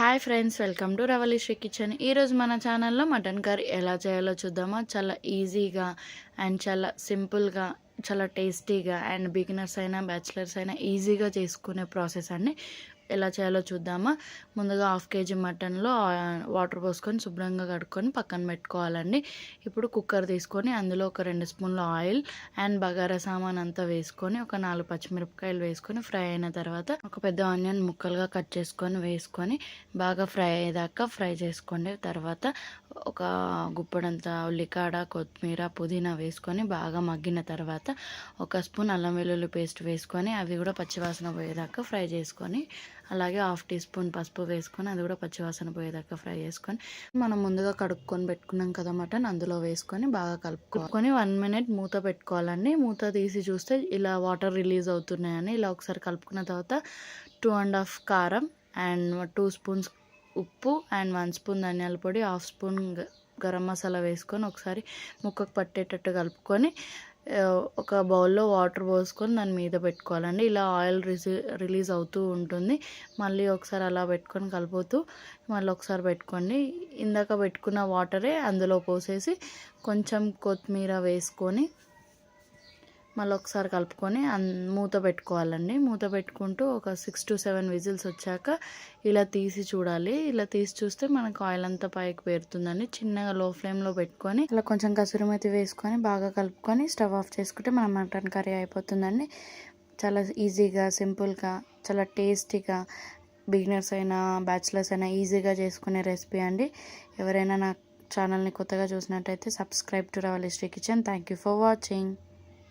Hi friends, welcome to Ravalisri kitchen. ఈరోజు మన ఛానల్లో మటన్ కర్రీ ఎలా చేయాలో చూద్దామా. చాలా ఈజీగా అండ్ చాలా సింపుల్గా, చాలా టేస్టీగా అండ్ బిగినర్స్ అయినా బ్యాచిలర్స్ అయినా ఈజీగా చేసుకునే ప్రాసెస్ అండి. ఎలా చేయాలో చూద్దామా. ముందుగా 1/2 kg మటన్లో వాటర్ పోసుకొని శుభ్రంగా కడుక్కొని పక్కన పెట్టుకోవాలండి. ఇప్పుడు కుక్కర్ తీసుకొని అందులో ఒక 2 స్పూన్ల ఆయిల్ అండ్ బగారా సామాన్ అంతా వేసుకొని ఒక 4 పచ్చిమిరపకాయలు వేసుకొని ఫ్రై అయిన తర్వాత ఒక పెద్ద ఆనియన్ ముక్కలుగా కట్ చేసుకొని వేసుకొని బాగా ఫ్రై అయ్యేదాకా ఫ్రై చేసుకోండి. తర్వాత ఒక గుప్పడంత ఉల్లికాడ, కొత్తిమీర, పుదీనా వేసుకొని బాగా మగ్గిన తర్వాత ఒక స్పూన్ అల్లం వెల్లుల్లి పేస్ట్ వేసుకొని అవి కూడా పచ్చివాసన పోయేదాకా ఫ్రై చేసుకొని, అలాగే 1/2 టీ స్పూన్ పసుపు వేసుకొని అది కూడా పచ్చివాసన పోయేదాకా ఫ్రై చేసుకొని మనం ముందుగా కడుక్కొని పెట్టుకున్నాం కదా మటన్, అందులో వేసుకొని బాగా కలుపుకొని 1 minute మూత పెట్టుకోవాలండి. మూత తీసి చూస్తే ఇలా వాటర్ రిలీజ్ అవుతున్నాయని ఇలా ఒకసారి కలుపుకున్న తర్వాత 2.5 కారం అండ్ 2 స్పూన్స్ ఉప్పు అండ్ 1 స్పూన్ ధనియాల పొడి, 1/2 స్పూన్ గరం మసాలా వేసుకొని ఒకసారి ముక్కకు పట్టేటట్టు కలుపుకొని ఒక బౌల్లో వాటర్ పోసుకొని దాని మీద పెట్టుకోవాలండి. ఇలా ఆయిల్ రిలీజ్ అవుతూ ఉంటుంది. మళ్ళీ ఒకసారి అలా పెట్టుకొని కలుపుతూ మళ్ళీ ఒకసారి పెట్టుకోండి. ఇందాక పెట్టుకున్న వాటరే అందులో పోసేసి కొంచెం కొత్తిమీర వేసుకొని మళ్ళీ ఒకసారి కలుపుకొని మూత పెట్టుకోవాలండి. మూత పెట్టుకుంటూ ఒక 6 to 7 విజిల్స్ వచ్చాక ఇలా తీసి చూడాలి. ఇలా తీసి చూస్తే మనకు ఆయిల్ అంతా పైకి పేరుతుందండి. చిన్నగా లో ఫ్లేమ్లో పెట్టుకొని ఇలా కొంచెం కసూరి మేతి వేసుకొని బాగా కలుపుకొని స్టవ్ ఆఫ్ చేసుకుంటే మన మటన్ కర్రీ అయిపోతుందండి. చాలా ఈజీగా, సింపుల్గా, చాలా టేస్టీగా, బిగినర్స్ అయినా బ్యాచిలర్స్ అయినా ఈజీగా చేసుకునే రెసిపీ అండి. ఎవరైనా నా ఛానల్ని కొత్తగా చూసినట్టయితే subscribe to Ravalisri kitchen. Thank you for watching.